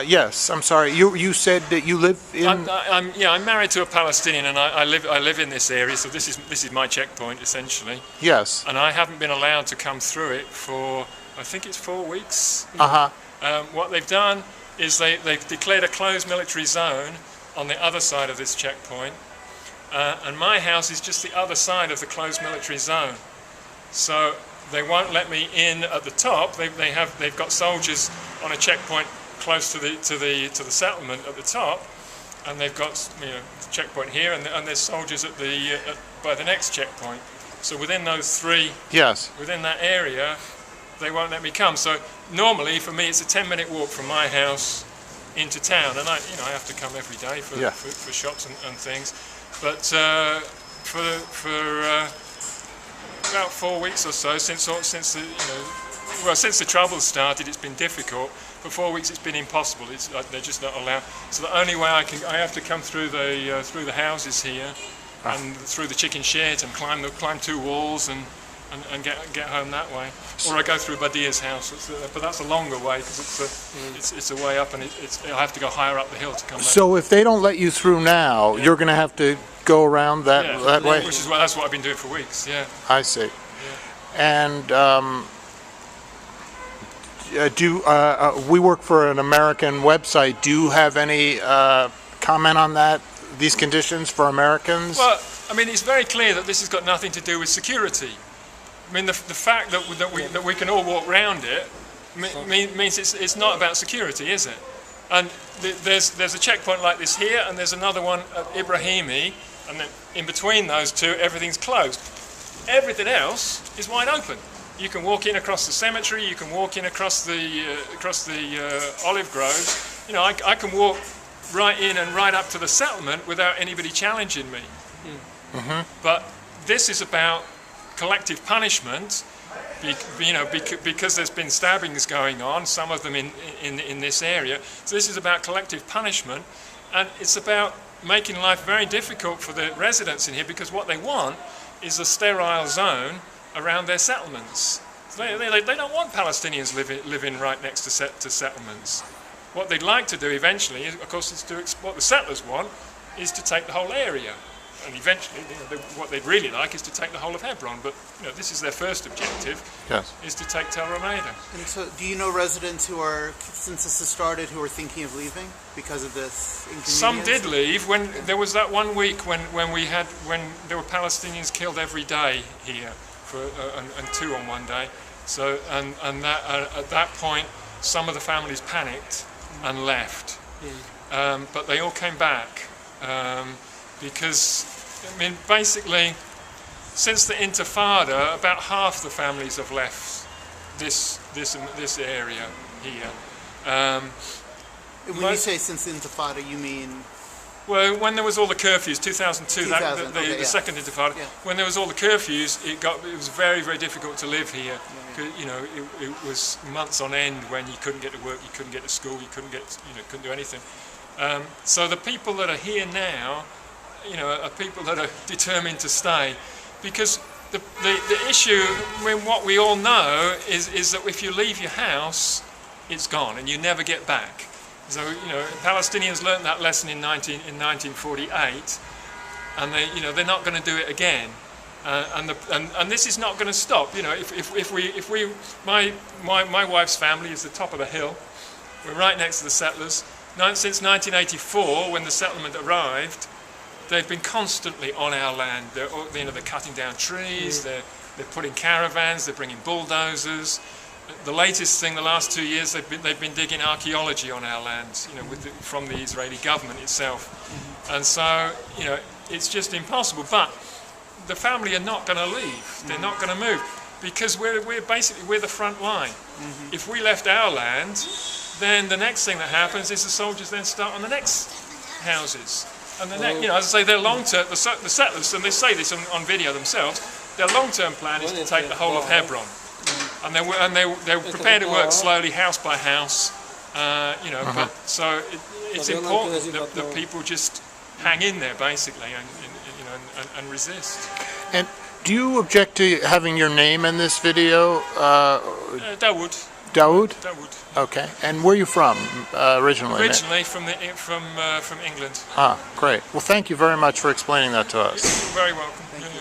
Yes, I'm sorry. You said that you live in... I'm married to a Palestinian, and I live in this area, so this is my checkpoint, essentially. Yes. And I haven't been allowed to come through it for, I think it's 4 weeks. What they've done is they've declared a closed military zone on the other side of this checkpoint, and my house is just the other side of the closed military zone. So they won't let me in at the top. They've got soldiers on a checkpoint close to the settlement at the top, and they've got the checkpoint here, and there's soldiers at by the next checkpoint. So within those three, within that area, they won't let me come. So normally for me it's a 10-minute walk from my house into town, and I have to come every day for shops and things. But for about 4 weeks or so, since the trouble started, it's been difficult. For 4 weeks, it's been impossible. They're just not allowed. So the only way I have to come through the houses here, and through the chicken sheds, and climb 2 walls and get home that way. Or I go through Badia's house, but that's a longer way because it's a way up, and I'll have to go higher up the hill to come back. So if they don't let you through now, you're going to have to go around that way? That's what I've been doing for weeks, yeah. I see. Yeah. And we work for an American website. Do you have any comment on that, these conditions for Americans? Well, I mean, it's very clear that this has got nothing to do with security. I mean, the fact that we can all walk around it means it's not about security, is it? And there's a checkpoint like this here, and there's another one at Ibrahimi, and then in between those two, everything's closed. Everything else is wide open. You can walk in across the cemetery. You can walk in across the olive groves. I can walk right in and right up to the settlement without anybody challenging me. But this is about collective punishment, because there's been stabbings going on, some of them in this area. So this is about collective punishment, and it's about making life very difficult for the residents in here, because what they want is a sterile zone around their settlements. So they don't want Palestinians living right next to settlements. What they'd like to do eventually, of course, is what the settlers want, is to take the whole area. And eventually, what they'd really like is to take the whole of Hebron. But this is their first objective, is to take Tel Rumeida. And so, do you know residents who are, since this has started, who are thinking of leaving because of this inconvenience? Some did leave. When there was that 1 week when there were Palestinians killed every day here, and 2 on one day. So at that point, some of the families panicked and left. But they all came back. Because, I mean, basically, since the Intifada, about half the families have left this area here. When you say since the Intifada, you mean? Well, when there was all the curfews, 2002, the second Intifada, when there was all the curfews, it was very, very difficult to live here. It was months on end when you couldn't get to work, you couldn't get to school, you couldn't do anything. So the people that are here now, are people that are determined to stay, because the issue, what we all know is that if you leave your house, it's gone and you never get back. So Palestinians learned that lesson in 1948, and they're not going to do it again. And this is not going to stop. My wife's family is the top of the hill. We're right next to the settlers. Since 1984, when the settlement arrived, they've been constantly on our land. They're cutting down trees, they're putting caravans, they're bringing bulldozers. The latest thing, the last 2 years, they've been digging archaeology on our land, from the Israeli government itself. And so, it's just impossible. But the family are not going to leave. They're not going to move, because we're the front line. If we left our land, then the next thing that happens is the soldiers then start on the next houses. And as I say, their long-term, the settlers, and they say this on video themselves, their long-term plan is to take the whole of Hebron. And they're prepared to work slowly, house by house, But so it's important that people just hang in there, basically, and resist. And do you object to having your name in this video? Dawood. Dawood? Dawood. Okay. And where are you from originally? Originally from England. Ah, great. Well, thank you very much for explaining that to us. You're very welcome. Thank you.